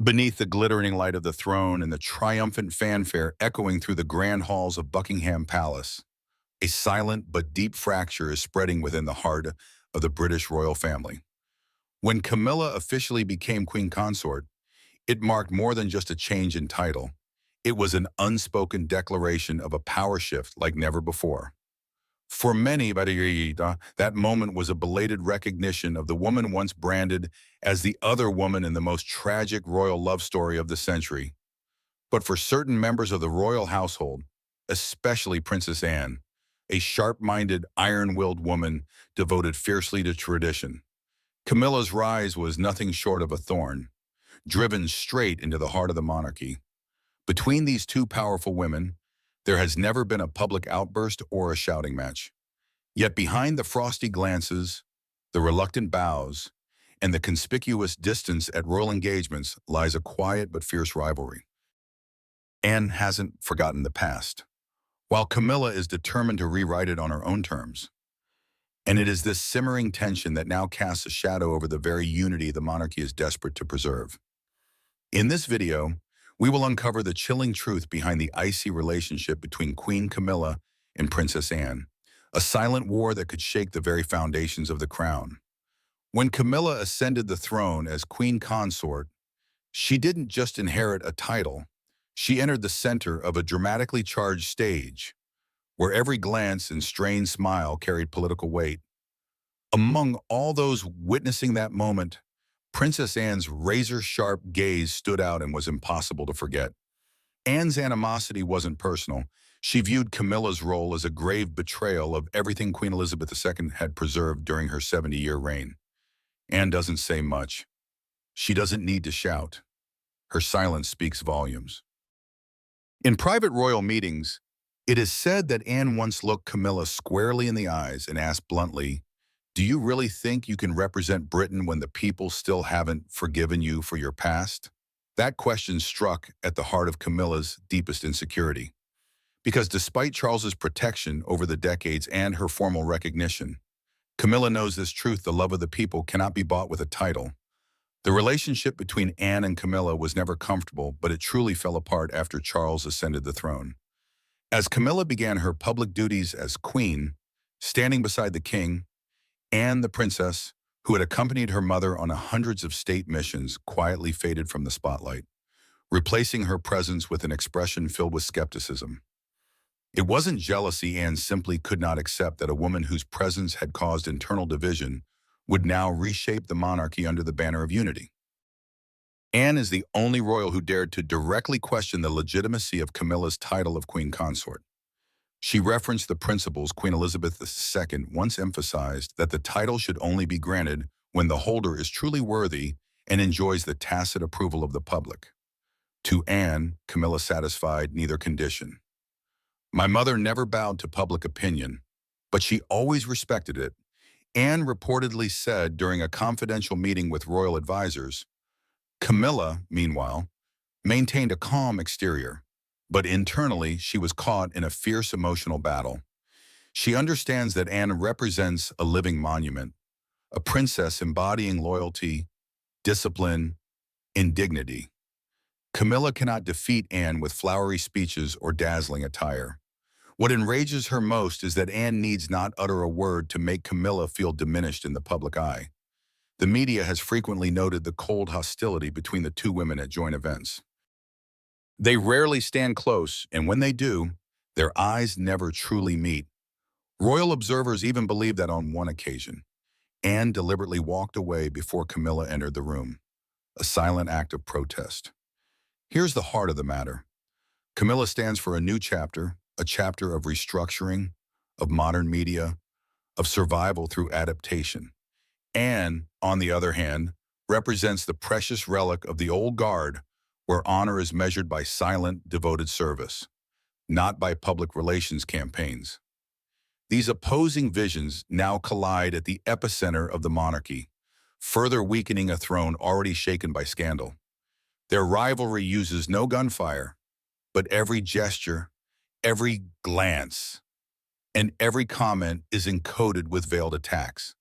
Beneath the glittering light of the throne and the triumphant fanfare echoing through the grand halls of Buckingham Palace, a silent but deep fracture is spreading within the heart of the British royal family. When Camilla officially became Queen Consort, it marked more than just a change in title. It was an unspoken declaration of a power shift like never before. For many, that moment was a belated recognition of the woman once branded as the other woman in the most tragic royal love story of the century. But for certain members of the royal household, especially Princess Anne, a sharp-minded, iron-willed woman devoted fiercely to tradition, Camilla's rise was nothing short of a thorn, driven straight into the heart of the monarchy. Between these two powerful women, there has never been a public outburst or a shouting match. Yet behind the frosty glances, the reluctant bows, and the conspicuous distance at royal engagements lies a quiet but fierce rivalry. Anne hasn't forgotten the past, while Camilla is determined to rewrite it on her own terms. And it is this simmering tension that now casts a shadow over the very unity the monarchy is desperate to preserve. In this video, we will uncover the chilling truth behind the icy relationship between Queen Camilla and Princess Anne, a silent war that could shake the very foundations of the crown. When Camilla ascended the throne as Queen Consort, she didn't just inherit a title, she entered the center of a dramatically charged stage, where every glance and strained smile carried political weight. Among all those witnessing that moment, Princess Anne's razor-sharp gaze stood out and was impossible to forget. Anne's animosity wasn't personal. She viewed Camilla's role as a grave betrayal of everything Queen Elizabeth II had preserved during her 70-year reign. Anne doesn't say much. She doesn't need to shout. Her silence speaks volumes. In private royal meetings, it is said that Anne once looked Camilla squarely in the eyes and asked bluntly, "Do you really think you can represent Britain when the people still haven't forgiven you for your past?" That question struck at the heart of Camilla's deepest insecurity. Because despite Charles's protection over the decades and her formal recognition, Camilla knows this truth: the love of the people cannot be bought with a title. The relationship between Anne and Camilla was never comfortable, but it truly fell apart after Charles ascended the throne. As Camilla began her public duties as queen, standing beside the king, Anne, the princess, who had accompanied her mother on hundreds of state missions, quietly faded from the spotlight, replacing her presence with an expression filled with skepticism. It wasn't jealousy. Anne simply could not accept that a woman whose presence had caused internal division would now reshape the monarchy under the banner of unity. Anne is the only royal who dared to directly question the legitimacy of Camilla's title of Queen Consort. She referenced the principles Queen Elizabeth II once emphasized, that the title should only be granted when the holder is truly worthy and enjoys the tacit approval of the public. To Anne, Camilla satisfied neither condition. "My mother never bowed to public opinion, but she always respected it," Anne reportedly said during a confidential meeting with royal advisors. Camilla, meanwhile, maintained a calm exterior, but internally she was caught in a fierce emotional battle. She understands that Anne represents a living monument, a princess embodying loyalty, discipline, and dignity. Camilla cannot defeat Anne with flowery speeches or dazzling attire. What enrages her most is that Anne needs not utter a word to make Camilla feel diminished in the public eye. The media has frequently noted the cold hostility between the two women at joint events. They rarely stand close, and when they do, their eyes never truly meet. Royal observers even believe that on one occasion, Anne deliberately walked away before Camilla entered the room, a silent act of protest. Here's the heart of the matter. Camilla stands for a new chapter, a chapter of restructuring, of modern media, of survival through adaptation. Anne, on the other hand, represents the precious relic of the old guard, where honor is measured by silent, devoted service, not by public relations campaigns. These opposing visions now collide at the epicenter of the monarchy, further weakening a throne already shaken by scandal. Their rivalry uses no gunfire, but every gesture, every glance, and every comment is encoded with veiled attacks.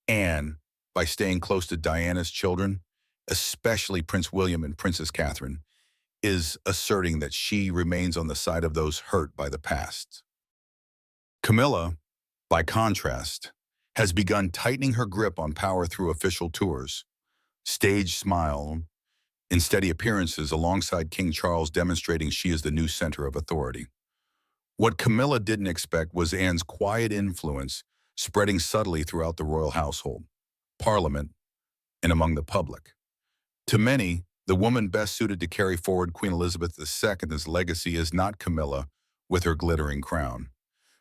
Anne, by staying close to Diana's children, especially Prince William and Princess Catherine, is asserting that she remains on the side of those hurt by the past. Camilla, by contrast, has begun tightening her grip on power through official tours, stage smile, and steady appearances alongside King Charles, demonstrating she is the new center of authority. What Camilla didn't expect was Anne's quiet influence spreading subtly throughout the royal household, parliament, and among the public. To many, the woman best suited to carry forward Queen Elizabeth II's legacy is not Camilla with her glittering crown,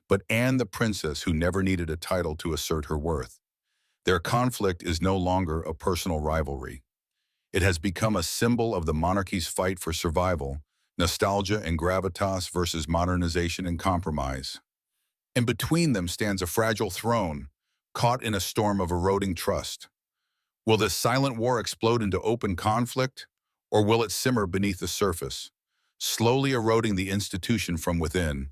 but Anne the princess who never needed a title to assert her worth. Their conflict is no longer a personal rivalry. It has become a symbol of the monarchy's fight for survival, nostalgia and gravitas versus modernization and compromise. And between them stands a fragile throne, caught in a storm of eroding trust. Will this silent war explode into open conflict, or will it simmer beneath the surface, slowly eroding the institution from within?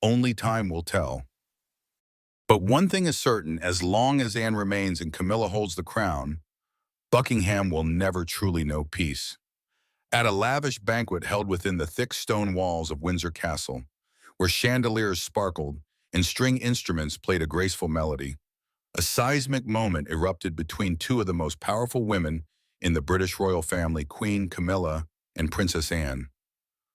Only time will tell. But one thing is certain: as long as Anne remains and Camilla holds the crown, Buckingham will never truly know peace. At a lavish banquet held within the thick stone walls of Windsor Castle, where chandeliers sparkled and string instruments played a graceful melody, a seismic moment erupted between two of the most powerful women in the British royal family, Queen Camilla and Princess Anne.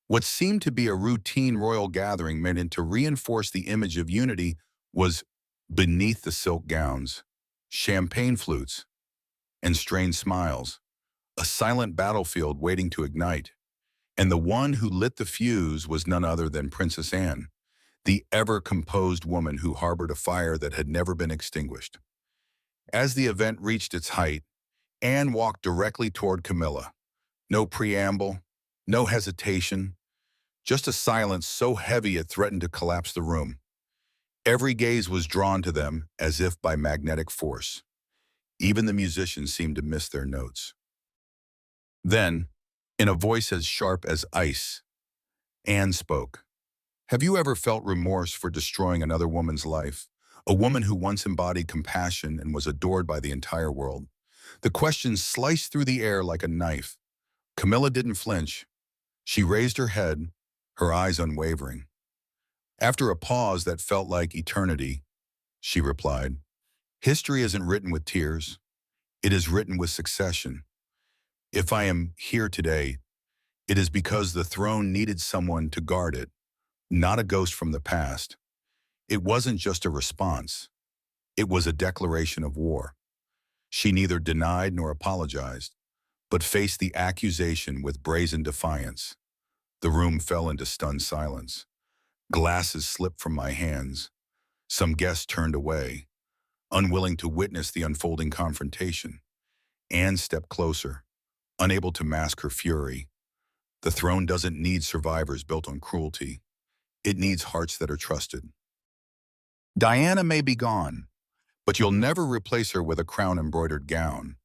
What seemed to be a routine royal gathering meant to reinforce the image of unity was beneath the silk gowns, champagne flutes, and strained smiles, a silent battlefield waiting to ignite. And the one who lit the fuse was none other than Princess Anne, the ever-composed woman who harbored a fire that had never been extinguished. As the event reached its height, Anne walked directly toward Camilla. No preamble, no hesitation, just a silence so heavy it threatened to collapse the room. Every gaze was drawn to them as if by magnetic force. Even the musicians seemed to miss their notes. Then, in a voice as sharp as ice, Anne spoke. "Have you ever felt remorse for destroying another woman's life? A woman who once embodied compassion and was adored by the entire world?" The question sliced through the air like a knife. Camilla didn't flinch. She raised her head, her eyes unwavering. After a pause that felt like eternity, she replied, "History isn't written with tears. It is written with succession. If I am here today, it is because the throne needed someone to guard it, not a ghost from the past. It wasn't just a response. It was a declaration of war." She neither denied nor apologized, but faced the accusation with brazen defiance. The room fell into stunned silence. Glasses slipped from my hands. Some guests turned away, unwilling to witness the unfolding confrontation. Anne stepped closer, unable to mask her fury. The throne doesn't need survivors built on cruelty. It needs hearts that are trusted. Diana may be gone, but you'll never replace her with a crown-embroidered gown.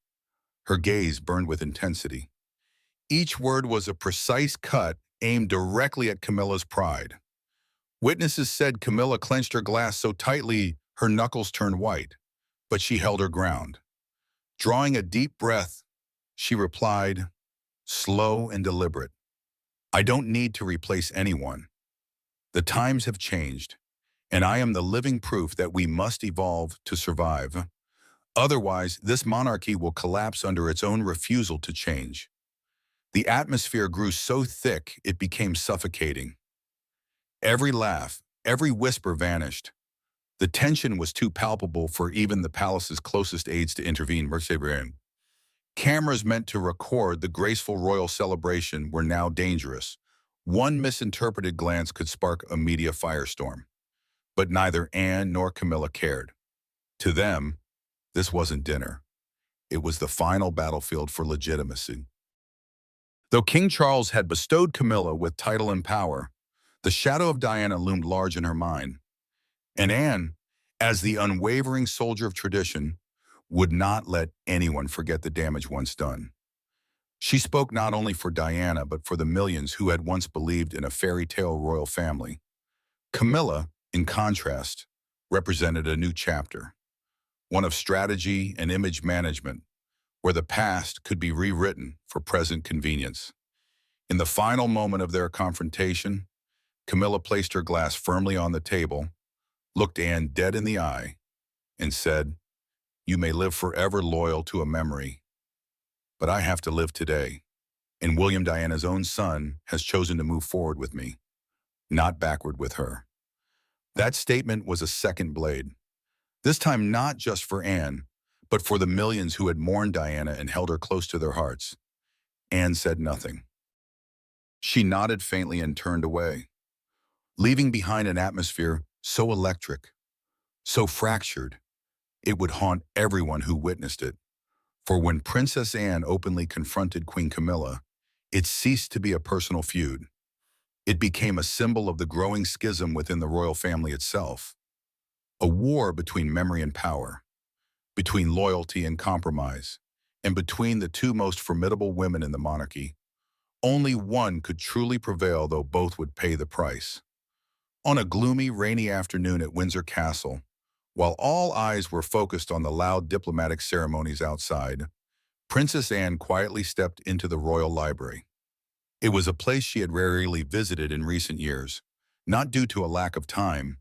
Her gaze burned with intensity. Each word was a precise cut aimed directly at Camilla's pride. Witnesses said Camilla clenched her glass so tightly her knuckles turned white, but she held her ground. Drawing a deep breath, she replied, slow and deliberate, "I don't need to replace anyone. The times have changed, and I am the living proof that we must evolve to survive. Otherwise, this monarchy will collapse under its own refusal to change." The atmosphere grew so thick it became suffocating. Every laugh, every whisper vanished. The tension was too palpable for even the palace's closest aides to intervene. Cameras meant to record the graceful royal celebration were now dangerous. One misinterpreted glance could spark a media firestorm. But neither Anne nor Camilla cared. To them, this wasn't dinner. It was the final battlefield for legitimacy. Though King Charles had bestowed Camilla with title and power, the shadow of Diana loomed large in her mind. And Anne, as the unwavering soldier of tradition, would not let anyone forget the damage once done. She spoke not only for Diana, but for the millions who had once believed in a fairy tale royal family. Camilla, in contrast, represented a new chapter, one of strategy and image management, where the past could be rewritten for present convenience. In the final moment of their confrontation, Camilla placed her glass firmly on the table, looked Anne dead in the eye, and said, "You may live forever loyal to a memory, but I have to live today, and William Diana's own son has chosen to move forward with me, not backward with her." That statement was a second blade, this time not just for Anne, but for the millions who had mourned Diana and held her close to their hearts. Anne said nothing. She nodded faintly and turned away, leaving behind an atmosphere so electric, so fractured, it would haunt everyone who witnessed it. For when Princess Anne openly confronted Queen Camilla, it ceased to be a personal feud. It became a symbol of the growing schism within the royal family itself, a war between memory and power, between loyalty and compromise, and between the two most formidable women in the monarchy. Only one could truly prevail, though both would pay the price. On a gloomy, rainy afternoon at Windsor Castle, while all eyes were focused on the loud diplomatic ceremonies outside, Princess Anne quietly stepped into the royal library. It was a place she had rarely visited in recent years, not due to a lack of time,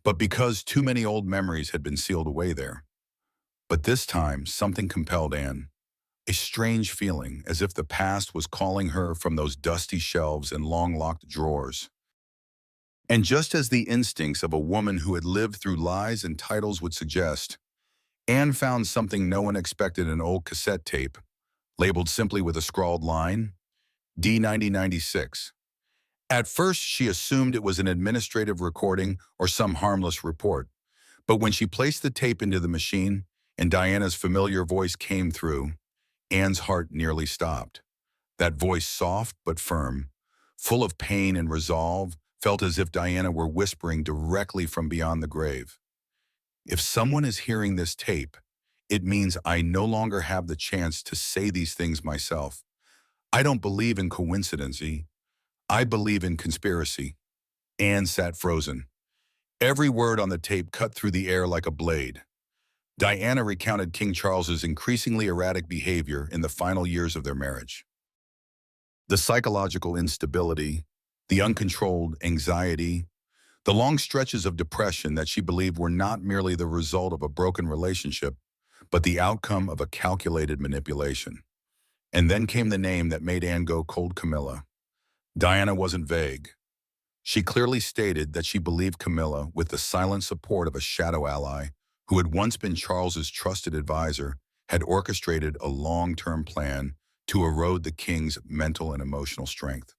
but because too many old memories had been sealed away there. But this time, something compelled Anne, a strange feeling, as if the past was calling her from those dusty shelves and long-locked drawers. And just as the instincts of a woman who had lived through lies and titles would suggest, Anne found something no one expected: an old cassette tape, labeled simply with a scrawled line, D9096. At first, she assumed it was an administrative recording or some harmless report, but when she placed the tape into the machine and Diana's familiar voice came through, Anne's heart nearly stopped. That voice, soft but firm, full of pain and resolve, felt as if Diana were whispering directly from beyond the grave. "If someone is hearing this tape, it means I no longer have the chance to say these things myself. I don't believe in coincidence. I believe in conspiracy." Anne sat frozen. Every word on the tape cut through the air like a blade. Diana recounted King Charles's increasingly erratic behavior in the final years of their marriage. The psychological instability, the uncontrolled anxiety, the long stretches of depression that she believed were not merely the result of a broken relationship, but the outcome of a calculated manipulation. And then came the name that made Anne go cold: Camilla. Diana wasn't vague. She clearly stated that she believed Camilla, with the silent support of a shadow ally who had once been Charles's trusted advisor, had orchestrated a long-term plan to erode the king's mental and emotional strength.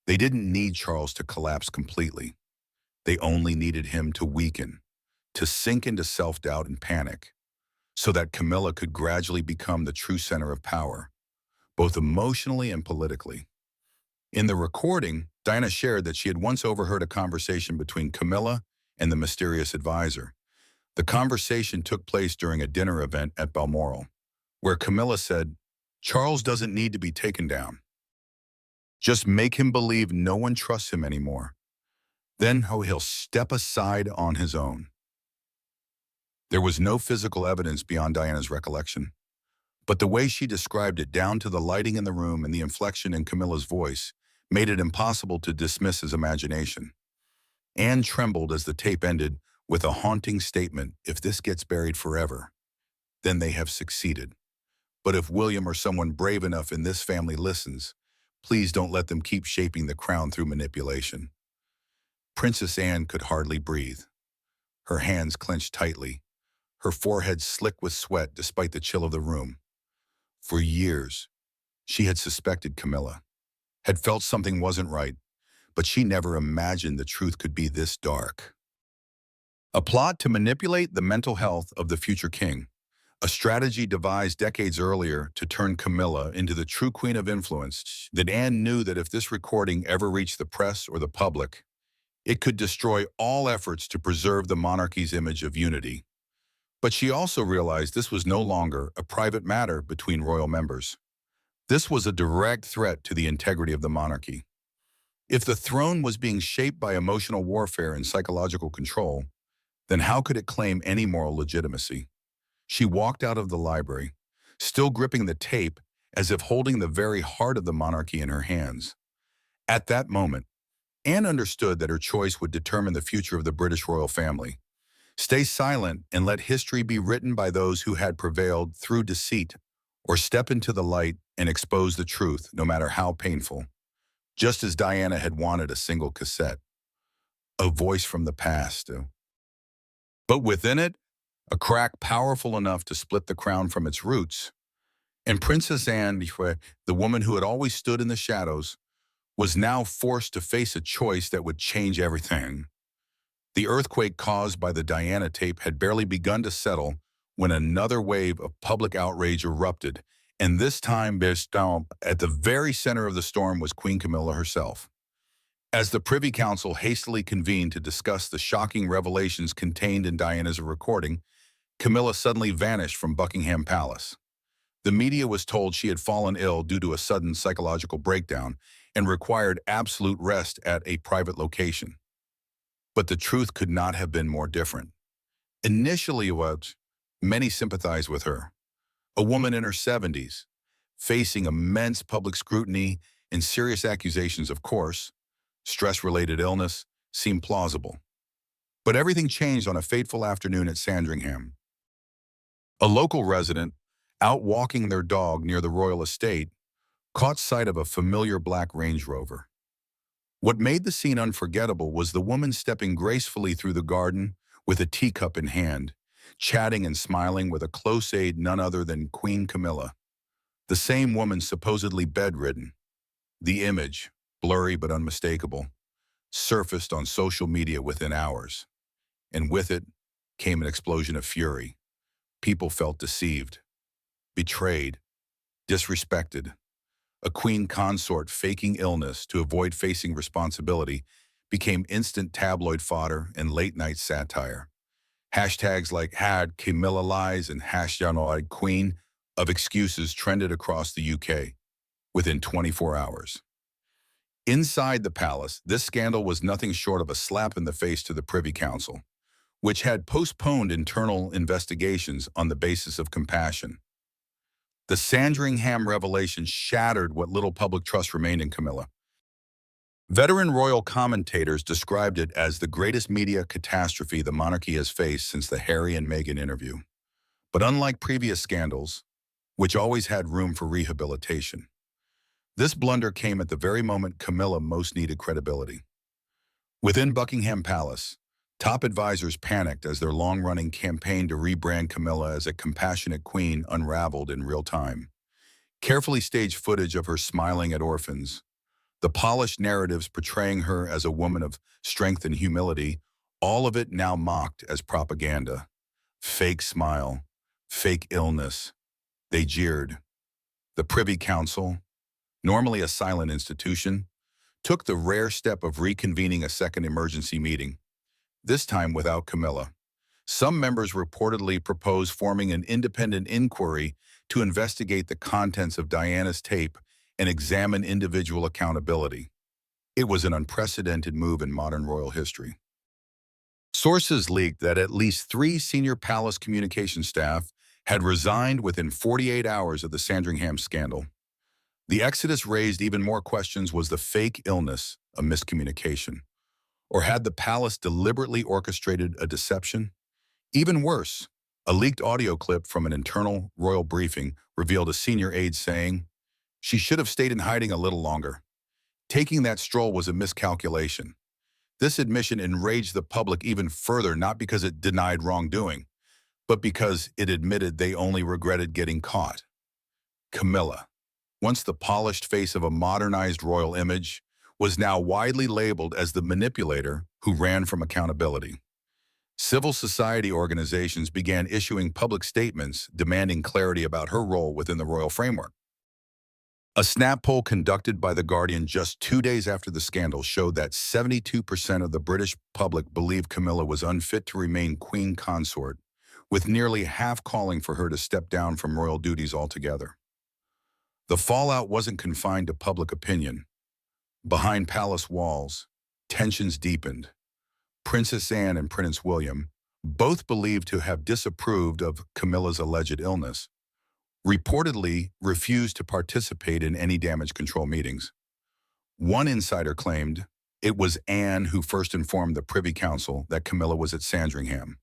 They didn't need Charles to collapse completely. They only needed him to weaken, to sink into self-doubt and panic, so that Camilla could gradually become the true center of power, both emotionally and politically. In the recording, Diana shared that she had once overheard a conversation between Camilla and the mysterious advisor. The conversation took place during a dinner event at Balmoral, where Camilla said, "Charles doesn't need to be taken down. Just make him believe no one trusts him anymore. Then he'll step aside on his own." There was no physical evidence beyond Diana's recollection, but the way she described it, down to the lighting in the room and the inflection in Camilla's voice, made it impossible to dismiss his imagination. Anne trembled as the tape ended with a haunting statement: "If this gets buried forever, then they have succeeded. But if William or someone brave enough in this family listens, please don't let them keep shaping the crown through manipulation." Princess Anne could hardly breathe. Her hands clenched tightly, her forehead slick with sweat despite the chill of the room. For years, she had suspected Camilla, had felt something wasn't right, but she never imagined the truth could be this dark. A plot to manipulate the mental health of the future king, a strategy devised decades earlier to turn Camilla into the true queen of influence. That Anne knew that if this recording ever reached the press or the public, it could destroy all efforts to preserve the monarchy's image of unity. But she also realized this was no longer a private matter between royal members. This was a direct threat to the integrity of the monarchy. If the throne was being shaped by emotional warfare and psychological control, then how could it claim any moral legitimacy? She walked out of the library, still gripping the tape as if holding the very heart of the monarchy in her hands. At that moment, Anne understood that her choice would determine the future of the British royal family. Stay silent and let history be written by those who had prevailed through deceit, or step into the light and expose the truth, no matter how painful. Just as Diana had wanted a single cassette, a voice from the past. But within it, a crack powerful enough to split the crown from its roots. And Princess Anne, the woman who had always stood in the shadows, was now forced to face a choice that would change everything. The earthquake caused by the Diana tape had barely begun to settle when another wave of public outrage erupted, and this time at the very center of the storm was Queen Camilla herself. As the Privy Council hastily convened to discuss the shocking revelations contained in Diana's recording, Camilla suddenly vanished from Buckingham Palace. The media was told she had fallen ill due to a sudden psychological breakdown and required absolute rest at a private location. But the truth could not have been more different. Initially, many sympathized with her. A woman in her 70s, facing immense public scrutiny and serious accusations, of course, stress-related illness, seemed plausible. But everything changed on a fateful afternoon at Sandringham. A local resident, out walking their dog near the royal estate, caught sight of a familiar black Range Rover. What made the scene unforgettable was the woman stepping gracefully through the garden with a teacup in hand, chatting and smiling with a close aide none other than Queen Camilla, the same woman supposedly bedridden. The image, blurry but unmistakable, surfaced on social media within hours, and with it came an explosion of fury. People felt deceived, betrayed, disrespected. A queen consort faking illness to avoid facing responsibility became instant tabloid fodder and late-night satire. Hashtags like "had Camilla lies" and #, queen of excuses trended across the UK within 24 hours. Inside the palace, this scandal was nothing short of a slap in the face to the Privy Council, which had postponed internal investigations on the basis of compassion. The Sandringham revelation shattered what little public trust remained in Camilla. Veteran royal commentators described it as the greatest media catastrophe the monarchy has faced since the Harry and Meghan interview. But unlike previous scandals, which always had room for rehabilitation, this blunder came at the very moment Camilla most needed credibility. Within Buckingham Palace, top advisors panicked as their long-running campaign to rebrand Camilla as a compassionate queen unraveled in real time. Carefully staged footage of her smiling at orphans, the polished narratives portraying her as a woman of strength and humility, all of it now mocked as propaganda. Fake smile, fake illness. They jeered. The Privy Council, normally a silent institution, took the rare step of reconvening a second emergency meeting, this time without Camilla. Some members reportedly proposed forming an independent inquiry to investigate the contents of Diana's tape and examine individual accountability. It was an unprecedented move in modern royal history. Sources leaked that at least 3 senior palace communication staff had resigned within 48 hours of the Sandringham scandal. The exodus raised even more questions. Was the fake illness a miscommunication? Or had the palace deliberately orchestrated a deception? Even worse, a leaked audio clip from an internal royal briefing revealed a senior aide saying, "She should have stayed in hiding a little longer. Taking that stroll was a miscalculation." This admission enraged the public even further, not because it denied wrongdoing, but because it admitted they only regretted getting caught. Camilla, once the polished face of a modernized royal image, was now widely labeled as the manipulator who ran from accountability. Civil society organizations began issuing public statements demanding clarity about her role within the royal framework. A snap poll conducted by The Guardian just 2 days after the scandal showed that 72% of the British public believed Camilla was unfit to remain queen consort, with nearly half calling for her to step down from royal duties altogether. The fallout wasn't confined to public opinion. Behind palace walls, tensions deepened. Princess Anne and Prince William, both believed to have disapproved of Camilla's alleged illness, reportedly refused to participate in any damage control meetings. One insider claimed it was Anne who first informed the Privy Council that Camilla was at Sandringham.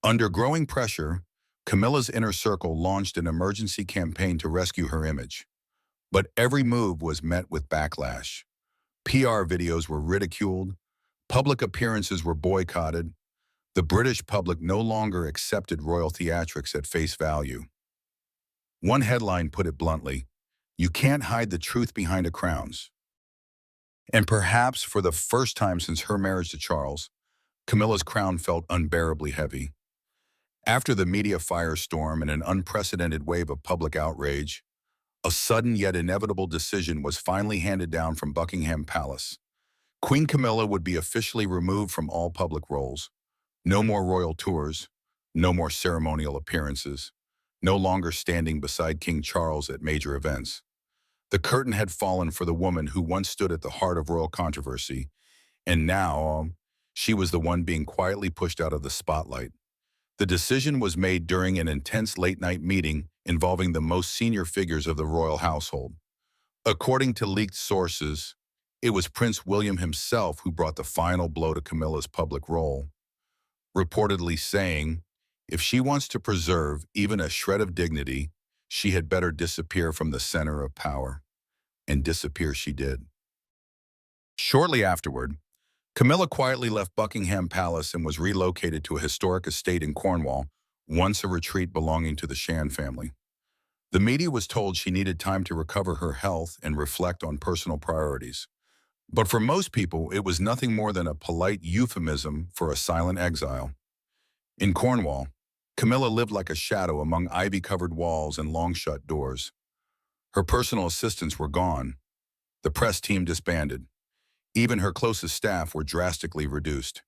Under growing pressure, Camilla's inner circle launched an emergency campaign to rescue her image. But every move was met with backlash. PR videos were ridiculed, public appearances were boycotted, the British public no longer accepted royal theatrics at face value. One headline put it bluntly, "You can't hide the truth behind a crowns." And perhaps for the first time since her marriage to Charles, Camilla's crown felt unbearably heavy. After the media firestorm and an unprecedented wave of public outrage, a sudden yet inevitable decision was finally handed down from Buckingham Palace. Queen Camilla would be officially removed from all public roles. No more royal tours, no more ceremonial appearances, no longer standing beside King Charles at major events. The curtain had fallen for the woman who once stood at the heart of royal controversy, and now she was the one being quietly pushed out of the spotlight. The decision was made during an intense late-night meeting involving the most senior figures of the royal household. According to leaked sources, it was Prince William himself who brought the final blow to Camilla's public role, reportedly saying, if she wants to preserve even a shred of dignity, she had better disappear from the center of power. And disappear she did. Shortly afterward, Camilla quietly left Buckingham Palace and was relocated to a historic estate in Cornwall, once a retreat belonging to the Shan family. The media was told she needed time to recover her health and reflect on personal priorities. But for most people, it was nothing more than a polite euphemism for a silent exile. In Cornwall, Camilla lived like a shadow among ivy-covered walls and long-shut doors. Her personal assistants were gone. The press team disbanded. Even her closest staff were drastically reduced.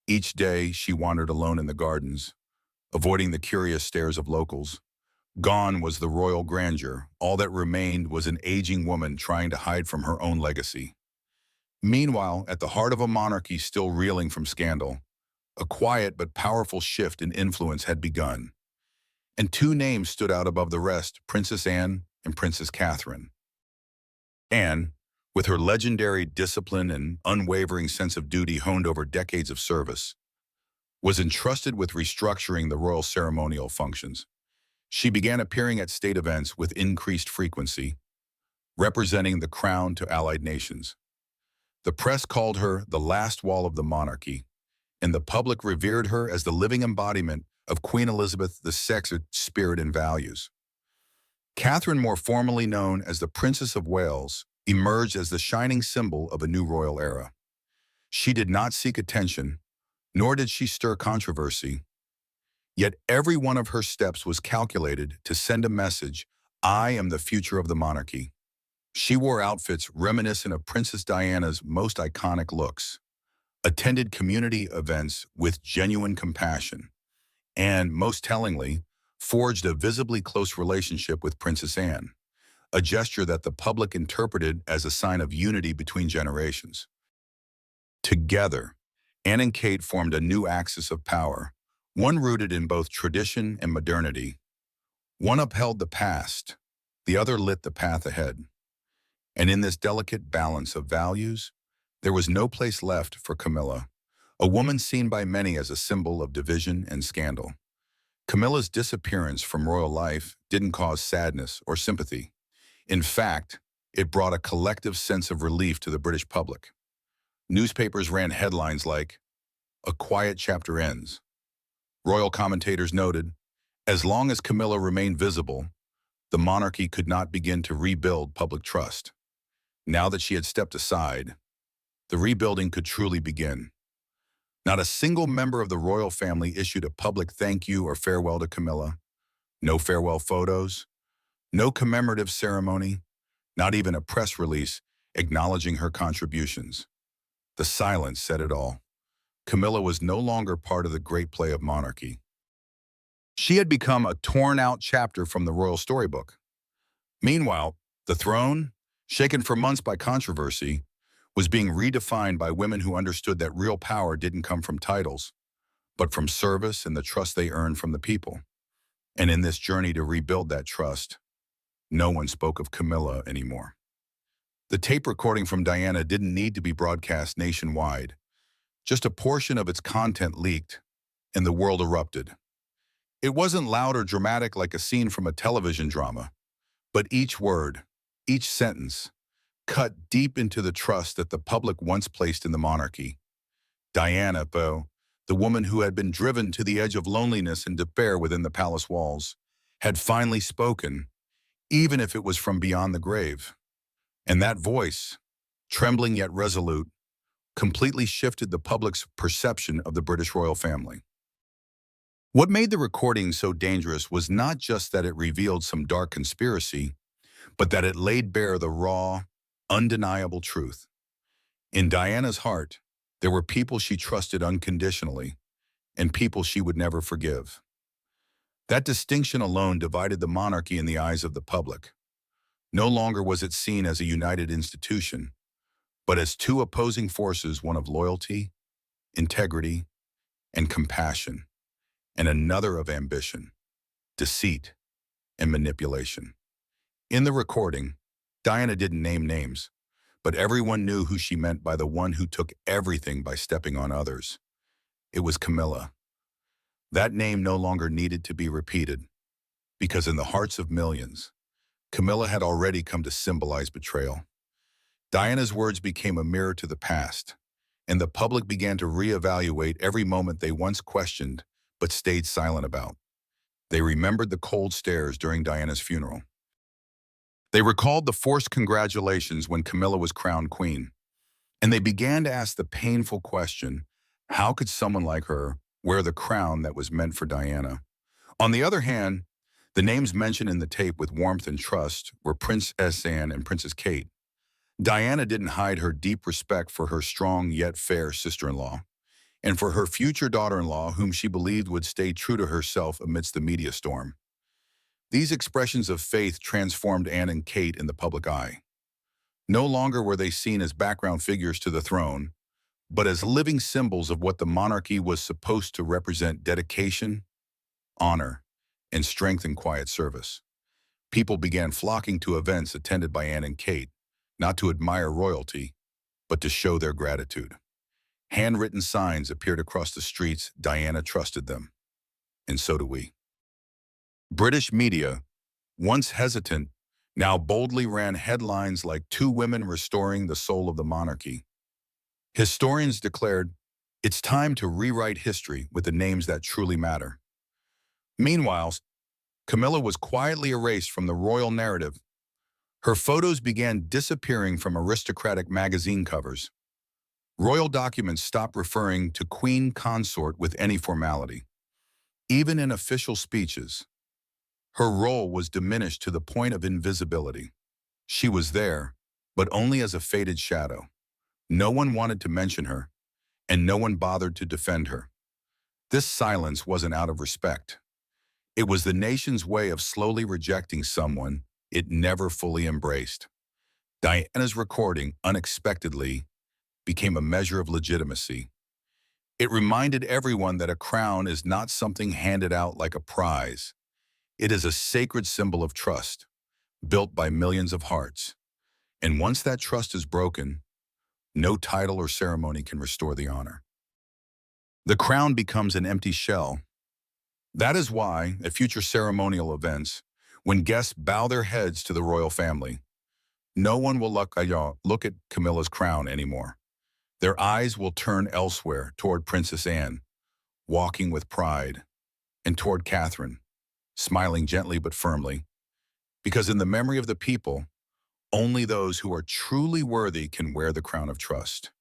Each day, she wandered alone in the gardens, avoiding the curious stares of locals. Gone was the royal grandeur. All that remained was an aging woman trying to hide from her own legacy. Meanwhile, at the heart of a monarchy still reeling from scandal, a quiet but powerful shift in influence had begun. And two names stood out above the rest, Princess Anne and Princess Catherine. Anne, with her legendary discipline and unwavering sense of duty honed over decades of service, was entrusted with restructuring the royal ceremonial functions. She began appearing at state events with increased frequency, representing the crown to allied nations. The press called her the last wall of the monarchy, and the public revered her as the living embodiment of Queen Elizabeth II's spirit and values. Catherine, more formally known as the Princess of Wales, emerged as the shining symbol of a new royal era. She did not seek attention, nor did she stir controversy. Yet every one of her steps was calculated to send a message, I am the future of the monarchy. She wore outfits reminiscent of Princess Diana's most iconic looks, attended community events with genuine compassion, and, most tellingly, forged a visibly close relationship with Princess Anne, a gesture that the public interpreted as a sign of unity between generations. Together, Anne and Kate formed a new axis of power, one rooted in both tradition and modernity. One upheld the past, the other lit the path ahead. And in this delicate balance of values, there was no place left for Camilla, a woman seen by many as a symbol of division and scandal. Camilla's disappearance from royal life didn't cause sadness or sympathy. In fact, it brought a collective sense of relief to the British public. Newspapers ran headlines like, "A quiet chapter ends." Royal commentators noted, as long as Camilla remained visible, the monarchy could not begin to rebuild public trust. Now that she had stepped aside, the rebuilding could truly begin. Not a single member of the royal family issued a public thank you or farewell to Camilla. No farewell photos, no commemorative ceremony, not even a press release acknowledging her contributions. The silence said it all. Camilla was no longer part of the great play of monarchy. She had become a torn-out chapter from the royal storybook. Meanwhile, the throne, shaken for months by controversy, was being redefined by women who understood that real power didn't come from titles, but from service and the trust they earned from the people. And in this journey to rebuild that trust, no one spoke of Camilla anymore. The tape recording from Diana didn't need to be broadcast nationwide. Just a portion of its content leaked, and the world erupted. It wasn't loud or dramatic like a scene from a television drama, but each word, each sentence, cut deep into the trust that the public once placed in the monarchy. Diana, though, the woman who had been driven to the edge of loneliness and despair within the palace walls, had finally spoken, even if it was from beyond the grave. And that voice, trembling yet resolute, completely shifted the public's perception of the British royal family. What made the recording so dangerous was not just that it revealed some dark conspiracy, but that it laid bare the raw, undeniable truth. In Diana's heart, there were people she trusted unconditionally and people she would never forgive. That distinction alone divided the monarchy in the eyes of the public. No longer was it seen as a united institution, but as two opposing forces, one of loyalty, integrity, and compassion, and another of ambition, deceit, and manipulation. In the recording, Diana didn't name names, but everyone knew who she meant by the one who took everything by stepping on others. It was Camilla. That name no longer needed to be repeated, because in the hearts of millions, Camilla had already come to symbolize betrayal. Diana's words became a mirror to the past, and the public began to reevaluate every moment they once questioned but stayed silent about. They remembered the cold stares during Diana's funeral. They recalled the forced congratulations when Camilla was crowned queen, and they began to ask the painful question, how could someone like her wear the crown that was meant for Diana? On the other hand, the names mentioned in the tape with warmth and trust were Princess Anne and Princess Kate. Diana didn't hide her deep respect for her strong yet fair sister-in-law, and for her future daughter-in-law whom she believed would stay true to herself amidst the media storm. These expressions of faith transformed Anne and Kate in the public eye. No longer were they seen as background figures to the throne, but as living symbols of what the monarchy was supposed to represent: dedication, honor, and strength in quiet service. People began flocking to events attended by Anne and Kate, not to admire royalty, but to show their gratitude. Handwritten signs appeared across the streets. Diana trusted them, and so do we. British media, once hesitant, now boldly ran headlines like "Two Women Restoring the Soul of the Monarchy." Historians declared, it's time to rewrite history with the names that truly matter. Meanwhile, Camilla was quietly erased from the royal narrative. Her photos began disappearing from aristocratic magazine covers. Royal documents stopped referring to Queen Consort with any formality. Even in official speeches, her role was diminished to the point of invisibility. She was there, but only as a faded shadow. No one wanted to mention her, and no one bothered to defend her. This silence wasn't out of respect. It was the nation's way of slowly rejecting someone it never fully embraced. Diana's recording, unexpectedly, became a measure of legitimacy. It reminded everyone that a crown is not something handed out like a prize. It is a sacred symbol of trust, built by millions of hearts. And once that trust is broken, no title or ceremony can restore the honor. The crown becomes an empty shell. That is why, at future ceremonial events, when guests bow their heads to the royal family, no one will look at Camilla's crown anymore. Their eyes will turn elsewhere, toward Princess Anne, walking with pride, and toward Catherine, smiling gently but firmly, because in the memory of the people, only those who are truly worthy can wear the crown of trust.